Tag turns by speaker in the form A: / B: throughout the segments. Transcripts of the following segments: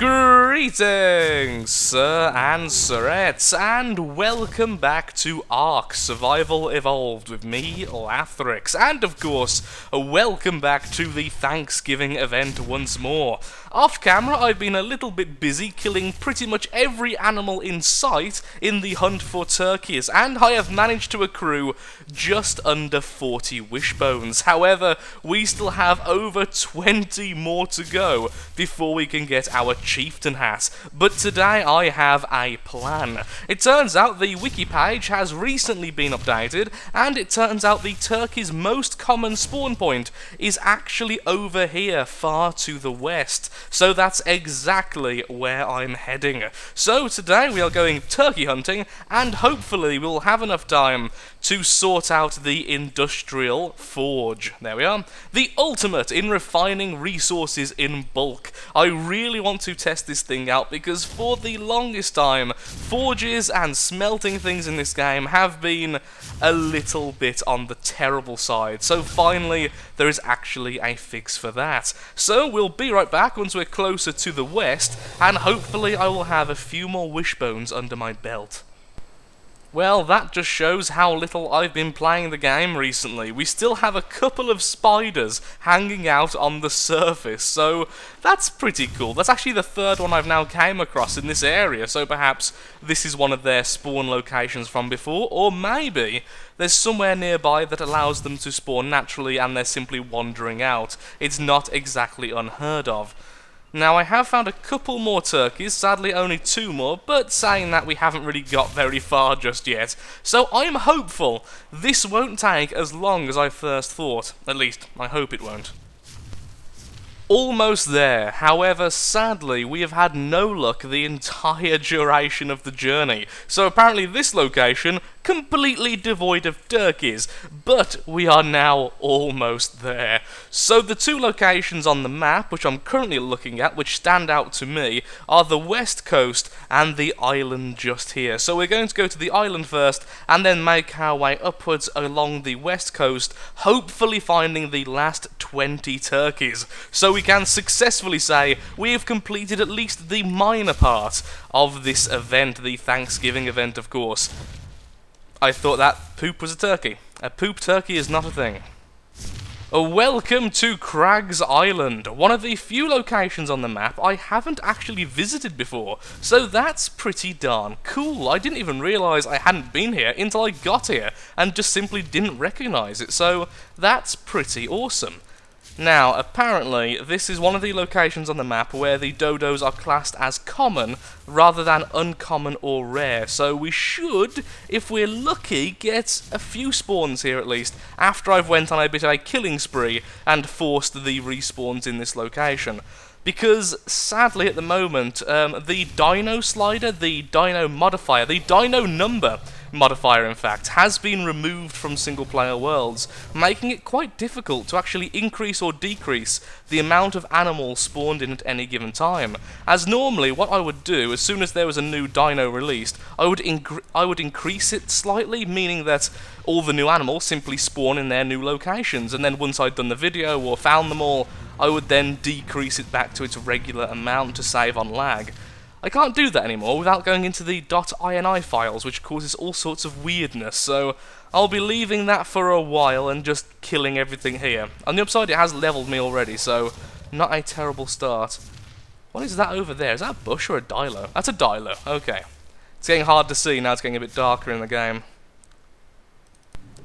A: Greetings, sir and sirettes, and welcome back to ARK Survival Evolved with me, Lathrix, and of course, welcome back to the Thanksgiving event once more. Off camera, I've been a little bit busy killing pretty much every animal in sight in the hunt for turkeys, and I have managed to accrue just under 40 wishbones. However, we still have over 20 more to go before we can get our Chieftan hat. But today I have a plan. It turns out the wiki page has recently been updated, and it turns out the turkey's most common spawn point is actually over here, far to the west. So that's exactly where I'm heading. So today we are going turkey hunting, and hopefully we'll have enough time to sort out the industrial forge. There we are. The ultimate in refining resources in bulk. I really want to test this thing out because for the longest time, forges and smelting things in this game have been a little bit on the terrible side. So finally, there is actually a fix for that. So we'll be right back once we're closer to the west, and hopefully I will have a few more wishbones under my belt. Well, that just shows how little I've been playing the game recently. We still have a couple of spiders hanging out on the surface, so that's pretty cool. That's actually the third one I've now came across in this area, so perhaps this is one of their spawn locations from before, or maybe there's somewhere nearby that allows them to spawn naturally and they're simply wandering out. It's not exactly unheard of. Now, I have found a couple more turkeys, sadly only 2 more, but saying that we haven't really got very far just yet. So I'm hopeful this won't take as long as I first thought. At least, I hope it won't. Almost there. However, sadly, we have had no luck the entire duration of the journey. So apparently this location, completely devoid of turkeys, but we are now almost there. So the 2 locations on the map, which I'm currently looking at, which stand out to me, are the west coast and the island just here. So we're going to go to the island first, and then make our way upwards along the west coast, hopefully finding the last 20 turkeys. So we can successfully say we have completed at least the minor part of this event, the Thanksgiving event, of course. I thought that poop was a turkey. A poop turkey is not a thing. Welcome to Crags Island, one of the few locations on the map I haven't actually visited before, so that's pretty darn cool. I didn't even realise I hadn't been here until I got here, and just simply didn't recognise it, so that's pretty awesome. Now, apparently, this is one of the locations on the map where the dodos are classed as common rather than uncommon or rare, so we should, if we're lucky, get a few spawns here at least, after I've went on a bit of a killing spree and forced the respawns in this location. Because, sadly, at the moment, the dino slider, the dino modifier, the dino number modifier, in fact, has been removed from single-player worlds, making it quite difficult to actually increase or decrease the amount of animals spawned in at any given time. As normally, what I would do, as soon as there was a new dino released, I would increase it slightly, meaning that all the new animals simply spawn in their new locations, and then once I'd done the video or found them all, I would then decrease it back to its regular amount to save on lag. I can't do that anymore without going into the .ini files, which causes all sorts of weirdness, so I'll be leaving that for a while and just killing everything here. On the upside, it has leveled me already, so not a terrible start. What is that over there? Is that a bush or a dilo? That's a dilo, okay. It's getting hard to see, now it's getting a bit darker in the game.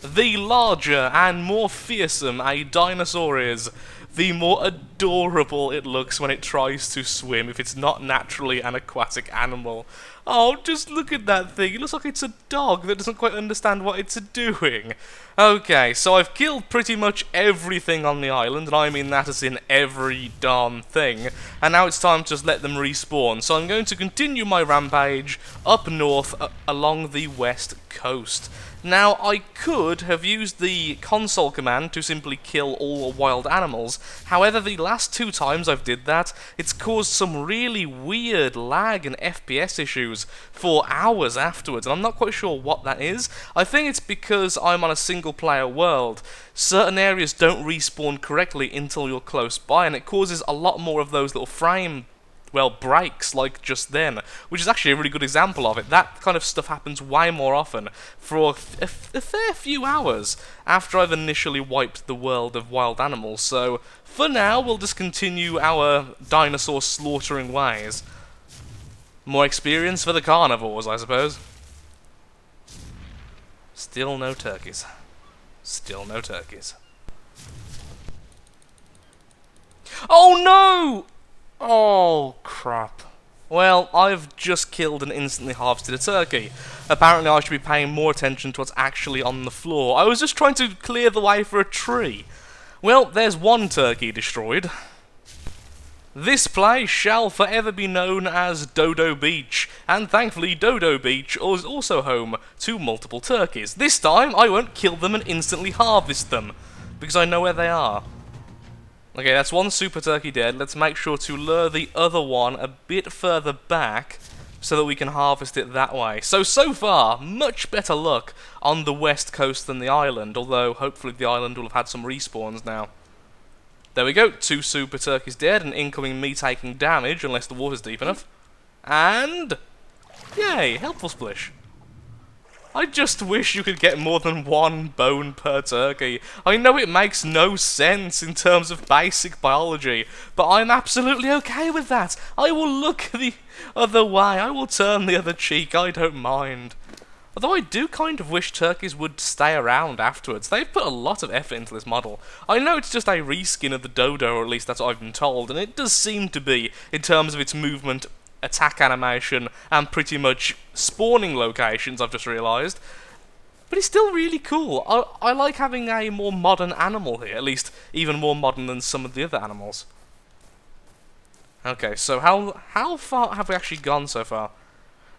A: The larger and more fearsome a dinosaur is, the more adorable it looks when it tries to swim if it's not naturally an aquatic animal. Oh, just look at that thing. It looks like it's a dog that doesn't quite understand what it's doing. Okay, so I've killed pretty much everything on the island, and I mean that as in every darn thing, and now it's time to just let them respawn. So I'm going to continue my rampage up north along the west coast. Now, I could have used the console command to simply kill all wild animals, however the last 2 times I've did that, it's caused some really weird lag and FPS issues for hours afterwards, and I'm not quite sure what that is. I think it's because I'm on a single player world. Certain areas don't respawn correctly until you're close by, and it causes a lot more of those little frame well, breaks, like just then, which is actually a really good example of it. That kind of stuff happens way more often for a fair few hours after I've initially wiped the world of wild animals, so for now, we'll just continue our dinosaur slaughtering ways. More experience for the carnivores, I suppose. Still no turkeys. Still no turkeys. Oh no! Oh, crap. Well, I've just killed and instantly harvested a turkey. Apparently I should be paying more attention to what's actually on the floor. I was just trying to clear the way for a tree. Well, there's one turkey destroyed. This place shall forever be known as Dodo Beach, and thankfully Dodo Beach is also home to multiple turkeys. This time I won't kill them and instantly harvest them, because I know where they are. Okay, that's one super turkey dead. Let's make sure to lure the other one a bit further back so that we can harvest it that way. So far, much better luck on the west coast than the island, although hopefully the island will have had some respawns now. There we go, 2 super turkeys dead and incoming me taking damage unless the water's deep enough. And yay, helpful splish. I just wish you could get more than 1 bone per turkey. I know it makes no sense in terms of basic biology, but I'm absolutely okay with that. I will look the other way, I will turn the other cheek, I don't mind. Although I do kind of wish turkeys would stay around afterwards. They've put a lot of effort into this model. I know it's just a reskin of the dodo, or at least that's what I've been told, and it does seem to be, in terms of its movement, attack animation, and pretty much spawning locations, I've just realised. But it's still really cool. I like having a more modern animal here, at least even more modern than some of the other animals. Okay, so how far have we actually gone so far?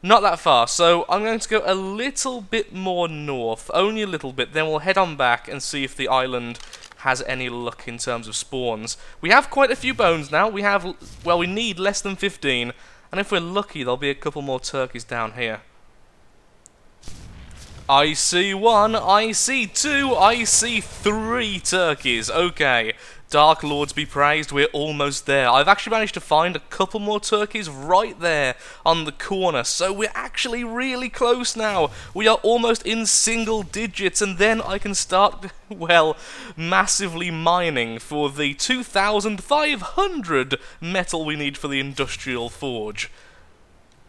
A: Not that far, so I'm going to go a little bit more north, only a little bit, then we'll head on back and see if the island has any luck in terms of spawns. We have quite a few bones now. We have, well, we need less than 15, and if we're lucky, there'll be a couple more turkeys down here. I see 1, I see 2, I see 3 turkeys. Okay, Dark Lords be praised, we're almost there. I've actually managed to find a couple more turkeys right there on the corner, so we're actually really close now. We are almost in single digits, and then I can start, well, massively mining for the 2,500 metal we need for the industrial forge.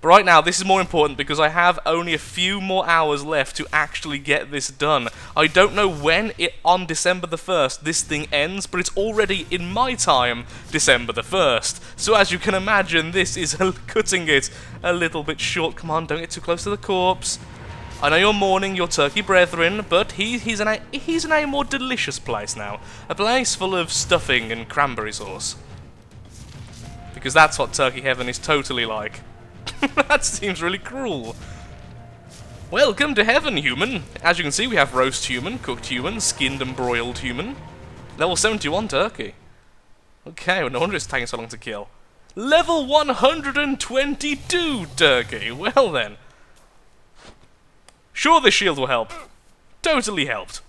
A: But right now, this is more important because I have only a few more hours left to actually get this done. I don't know when on December the 1st this thing ends, but it's already, in my time, December the 1st. So as you can imagine, this is cutting it a little bit short. Come on, don't get too close to the corpse. I know you're mourning your turkey brethren, but he's in a more delicious place now. A place full of stuffing and cranberry sauce. Because that's what turkey heaven is totally like. That seems really cruel. Welcome to heaven, human. As you can see, we have roast human, cooked human, skinned and broiled human. Level 71 turkey. Okay, well, no wonder it's taking so long to kill. Level 122 turkey. Well then. Sure, this shield will help. Totally helped.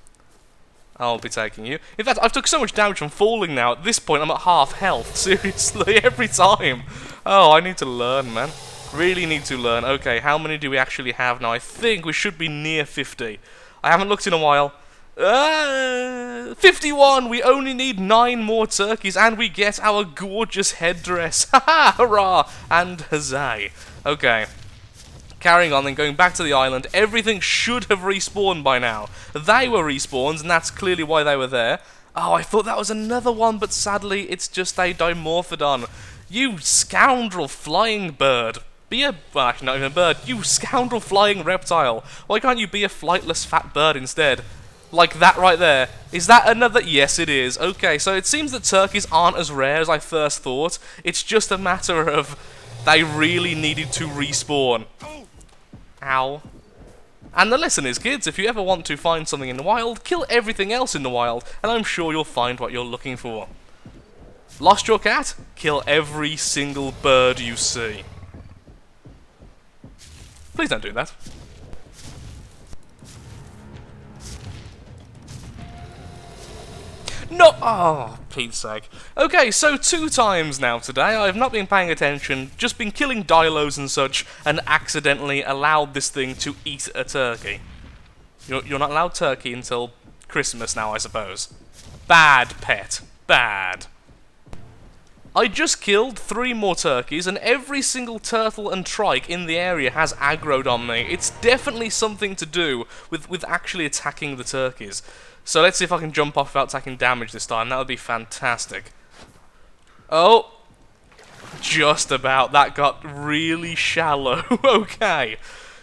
A: I'll be taking you. In fact, I've took so much damage from falling now. At this point, I'm at half health. Seriously, every time. Oh, I need to learn, man. Really need to learn. Okay, how many do we actually have now? I think we should be near 50. I haven't looked in a while. 51! We only need 9 more turkeys, and we get our gorgeous headdress. Haha! Hurrah! And huzzah. Okay. Carrying on, then going back to the island. Everything should have respawned by now. They were respawns, and that's clearly why they were there. Oh, I thought that was another one, but sadly, it's just a Dimorphodon. You scoundrel flying bird. Well, actually not even a bird. You scoundrel flying reptile. Why can't you be a flightless fat bird instead? Like that right there. Is that another? Yes, it is. Okay, so it seems that turkeys aren't as rare as I first thought. It's just a matter of they really needed to respawn. Ow. And the lesson is, kids, if you ever want to find something in the wild, kill everything else in the wild, and I'm sure you'll find what you're looking for. Lost your cat? Kill every single bird you see. Please don't do that. No! Oh, Pete's sake. Okay, so 2 times now today, I've not been paying attention, just been killing dilos and such, and accidentally allowed this thing to eat a turkey. You're not allowed turkey until Christmas now, I suppose. Bad, pet. Bad. I just killed 3 more turkeys, and every single turtle and trike in the area has aggroed on me. It's definitely something to do with actually attacking the turkeys. So let's see if I can jump off without taking damage this time. That would be fantastic. Oh! Just about. That got really shallow. Okay.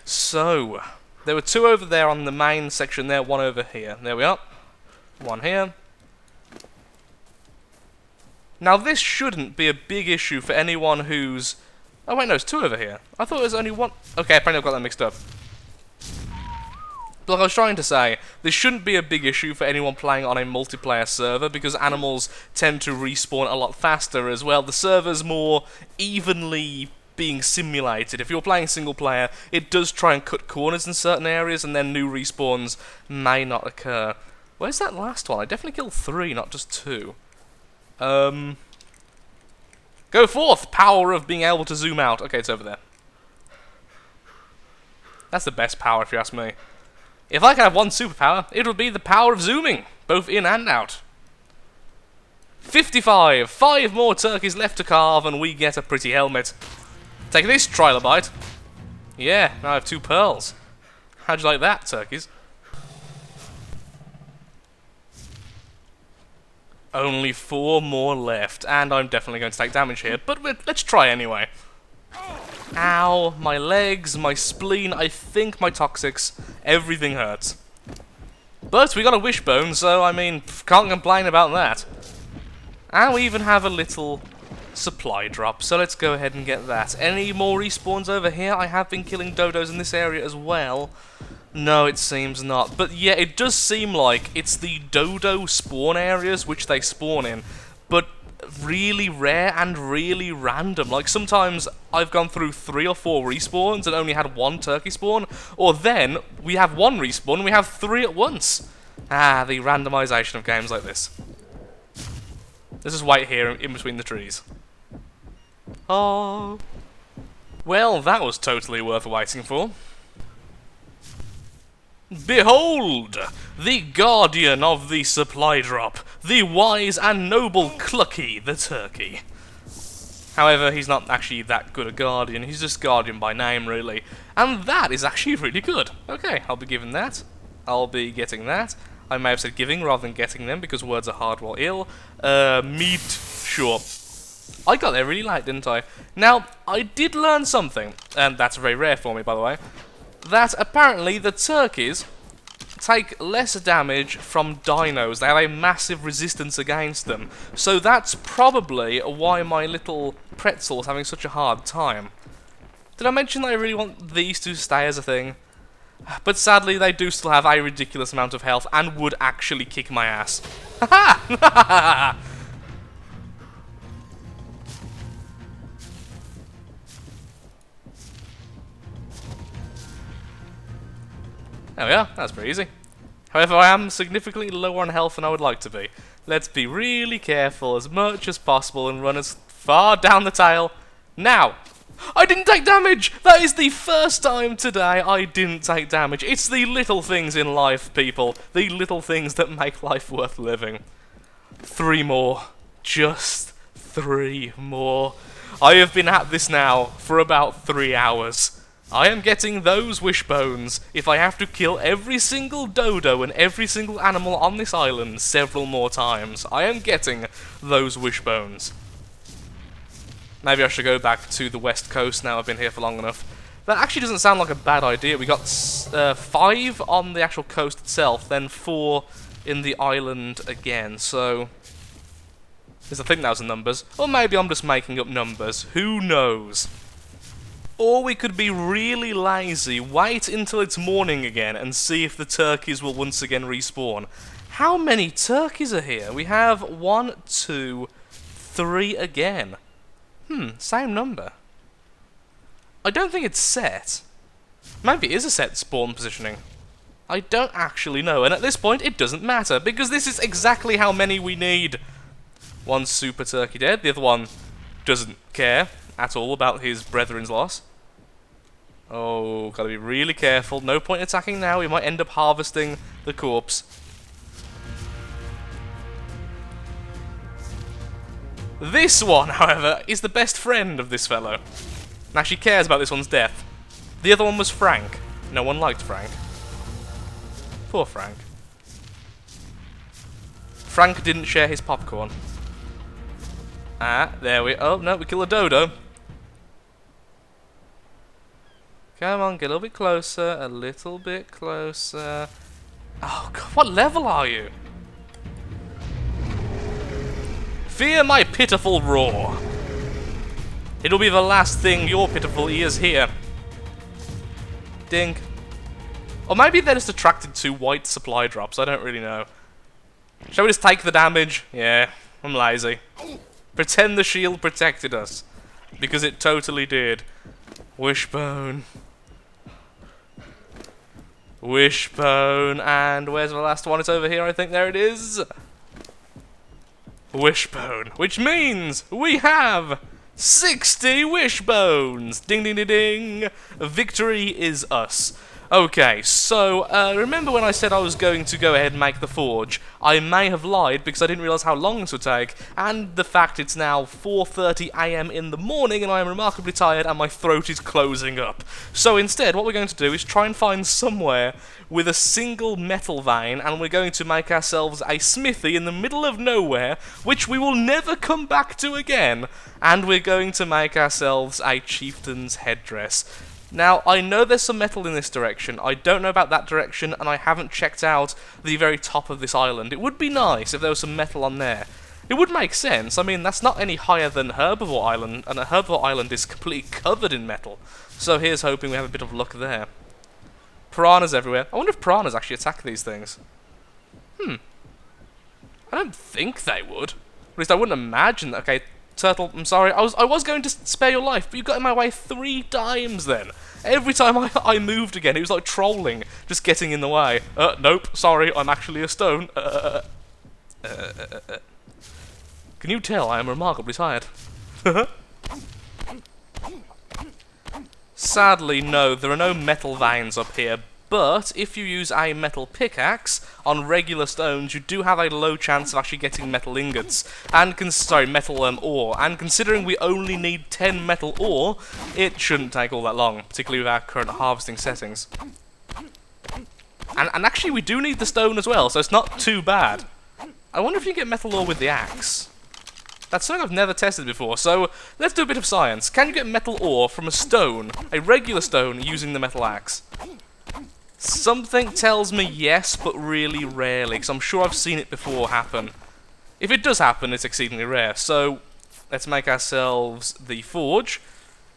A: So, there were 2 over there on the main section there, 1 over here. There we are. 1 here. Now this shouldn't be a big issue for anyone who's... Oh wait, no, it's 2 over here. I thought it was only 1... Okay, apparently I've got that mixed up. But like I was trying to say, this shouldn't be a big issue for anyone playing on a multiplayer server, because animals tend to respawn a lot faster as well. The server's more evenly being simulated. If you're playing single player, it does try and cut corners in certain areas, and then new respawns may not occur. Where's that last one? I definitely killed 3, not just 2. Go forth! Power of being able to zoom out. Okay, it's over there. That's the best power, if you ask me. If I could have one superpower, it would be the power of zooming, both in and out. 55! 5 more turkeys left to carve, and we get a pretty helmet. Take this, trilobite. Yeah, now I have 2 pearls. How'd you like that, turkeys? Only 4 more left, and I'm definitely going to take damage here, but let's try anyway. Ow, my legs, my spleen, I think my toxics, everything hurts. But we got a wishbone, so I mean, can't complain about that. And we even have a little supply drop, so let's go ahead and get that. Any more respawns over here? I have been killing dodos in this area as well. No, it seems not. But yeah, it does seem like it's the dodo spawn areas which they spawn in, but really rare and really random. Like, sometimes I've gone through 3 or 4 respawns and only had 1 turkey spawn, or then we have 1 respawn and we have 3 at once. Ah, the randomization of games like this. Let's just wait here in between the trees. Oh. Well, that was totally worth waiting for. Behold, the guardian of the supply drop, the wise and noble Clucky the turkey. However, he's not actually that good a guardian, he's just guardian by name, really. And that is actually really good. Okay, I'll be giving that. I'll be getting that. I may have said giving rather than getting them, because words are hard while ill. Meat, sure. I got there really late, didn't I? Now, I did learn something, and that's very rare for me, by the way. That apparently the turkeys take less damage from dinos. They have a massive resistance against them. So that's probably why my little pretzel's having such a hard time. Did I mention that I really want these to stay as a thing? But sadly, they do still have a ridiculous amount of health and would actually kick my ass. Ha-ha! There we are, that's pretty easy. However, I am significantly lower on health than I would like to be. Let's be really careful as much as possible and run as far down the tail. Now! I didn't take damage! That is the first time today I didn't take damage. It's the little things in life, people. The little things that make life worth living. 3 more. Just 3 more. I have been at this now for about 3 hours. I am getting those wishbones if I have to kill every single dodo and every single animal on this island several more times. I am getting those wishbones. Maybe I should go back to the west coast now I've been here for long enough. That actually doesn't sound like a bad idea. We got 5 on the actual coast itself, then 4 in the island again, so... I think those are numbers. Or maybe I'm just making up numbers. Who knows? Or we could be really lazy, wait until it's morning again, and see if the turkeys will once again respawn. How many turkeys are here? We have 1, 2, 3 again. Same number. I don't think it's set. Maybe it is a set spawn positioning. I don't actually know, and at this point it doesn't matter, because this is exactly how many we need. One super turkey dead, the other one doesn't care at all about his brethren's loss. Oh, gotta be really careful. No point attacking now, we might end up harvesting the corpse. This one, however, is the best friend of this fellow. Now, she cares about this one's death. The other one was Frank. No one liked Frank. Poor Frank. Frank didn't share his popcorn. Ah, there we... Oh, no, we kill a dodo. Come on, get a little bit closer. A little bit closer. Oh, God, what level are you? Fear my pitiful roar. It'll be the last thing your pitiful ears hear. Ding. Or maybe they're just attracted to white supply drops, I don't really know. Shall we just take the damage? Yeah, I'm lazy. Pretend the shield protected us. Because it totally did. Wishbone. Wishbone. And where's the last one? It's over here, I think. There it is. Wishbone. Which means we have 60 wishbones! Ding ding ding ding! Victory is us. Okay, so, remember when I said I was going to go ahead and make the forge? I may have lied because I didn't realise how long this would take, and the fact it's now 4:30 AM in the morning and I am remarkably tired and my throat is closing up. So instead, what we're going to do is try and find somewhere with a single metal vein, and we're going to make ourselves a smithy in the middle of nowhere, which we will never come back to again, and we're going to make ourselves a chieftain's headdress. Now, I know there's some metal in this direction, I don't know about that direction, and I haven't checked out the very top of this island. It would be nice if there was some metal on there. It would make sense, I mean, that's not any higher than Herbivore Island, and Herbivore Island is completely covered in metal. So here's hoping we have a bit of luck there. Piranhas everywhere. I wonder if piranhas actually attack these things. I don't think they would. At least I wouldn't imagine that. Okay, turtle, I'm sorry. I was going to spare your life, but you got in my way 3 times then. Every time I moved again, it was like trolling, just getting in the way. Nope, sorry, I'm actually a stone. Can you tell I am remarkably tired? Sadly, no, there are no metal veins up here, but if you use a metal pickaxe on regular stones, you do have a low chance of actually getting metal ingots, and metal ore, and considering we only need 10 metal ore, it shouldn't take all that long, particularly with our current harvesting settings. And actually we do need the stone as well, so it's not too bad. I wonder if you can get metal ore with the axe. That's something I've never tested before, so let's do a bit of science. Can you get metal ore from a stone, a regular stone, using the metal axe? Something tells me yes, but really rarely, because I'm sure I've seen it before happen. If it does happen, it's exceedingly rare. So, let's make ourselves the forge.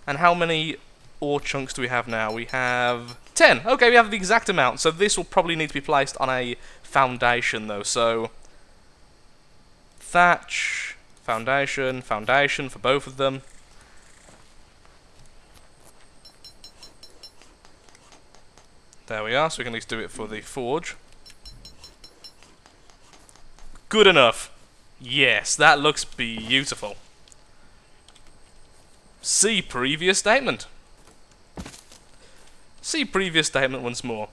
A: And how many ore chunks do we have now? We have 10. Okay, we have the exact amount, so this will probably need to be placed on a foundation, though. So, thatch, foundation, foundation for both of them. There we are, so we can at least do it for the forge. Good enough. Yes, that looks beautiful. See previous statement. See previous statement once more.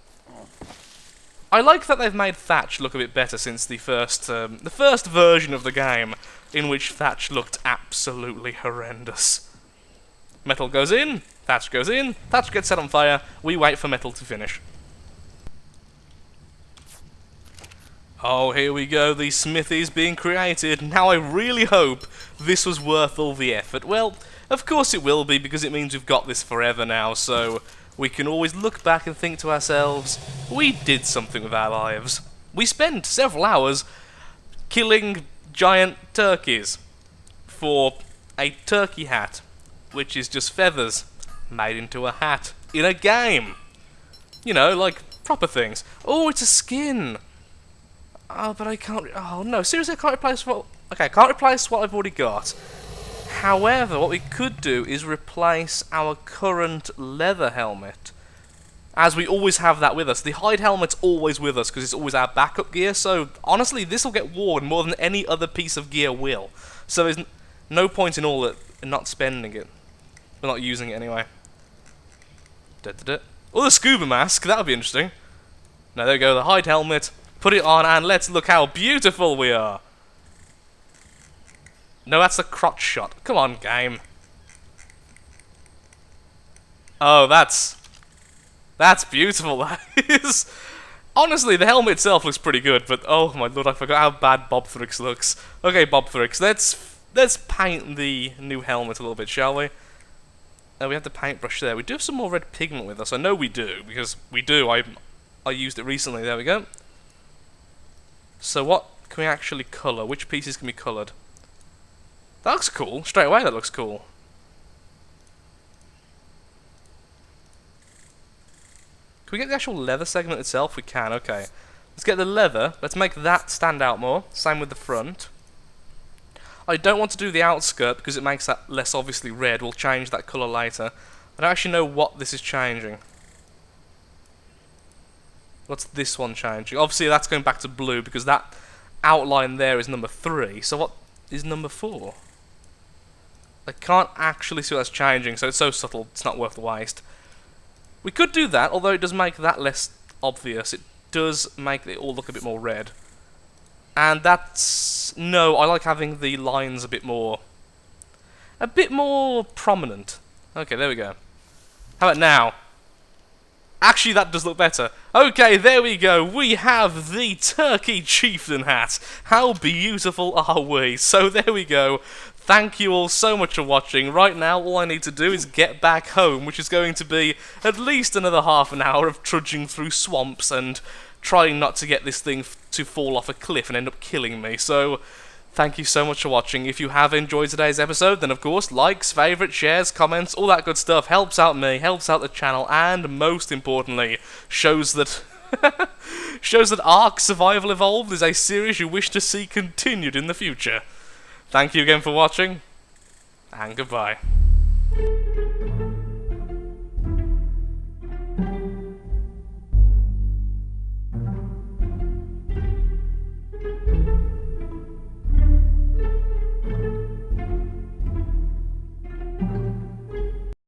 A: I like that they've made thatch look a bit better since the first version of the game, in which thatch looked absolutely horrendous. Metal goes in, thatch goes in, thatch gets set on fire, we wait for metal to finish. Oh, here we go, the smithy's being created. Now I really hope this was worth all the effort. Well, of course it will be, because it means we've got this forever now, so we can always look back and think to ourselves, we did something with our lives. We spent several hours killing giant turkeys for a turkey hat, which is just feathers made into a hat in a game. You know, like proper things. Oh, it's a skin. Oh, but I can't... Oh, no, seriously, I can't replace what... Okay, I can't replace what I've already got. However, what we could do is replace our current leather helmet as we always have that with us. The hide helmet's always with us because it's always our backup gear, so honestly this will get worn more than any other piece of gear will. So there's no point in all that in not spending it. We're not using it anyway. Oh, the scuba mask, that would be interesting. Now there we go, the hide helmet, put it on and let's look how beautiful we are. No, that's a crotch shot. Come on, game. Oh, that's beautiful, that is. Honestly, the helmet itself looks pretty good, but oh my lord, I forgot how bad Bob Thrix looks. Okay, Bob Thrix, let's paint the new helmet a little bit, shall we? We have the paintbrush there. We do have some more red pigment with us. I know we do, because we do. I used it recently. There we go. So what can we actually colour? Which pieces can be coloured? That looks cool. Straight away, that looks cool. Can we get the actual leather segment itself? We can, okay. Let's get the leather. Let's make that stand out more. Same with the front. I don't want to do the outskirt because it makes that less obviously red. We'll change that colour later. I don't actually know what this is changing. What's this one changing? Obviously that's going back to blue because that outline there is number 3. So what is number 4? I can't actually see what that's changing, so it's so subtle it's not worth the waste. We could do that, although it does make that less obvious. It does make it all look a bit more red. And that's... no, I like having the lines a bit more prominent. Okay, there we go. How about now? Actually, that does look better. Okay, there we go. We have the Turkey Chieftain hat. How beautiful are we? So there we go. Thank you all so much for watching. Right now, all I need to do is get back home, which is going to be at least another half an hour of trudging through swamps and trying not to get this thing to fall off a cliff and end up killing me. So, thank you so much for watching. If you have enjoyed today's episode, then of course, likes, favourites, shares, comments, all that good stuff helps out me, helps out the channel, and most importantly, shows that shows that ARK Survival Evolved is a series you wish to see continued in the future. Thank you again for watching, and goodbye.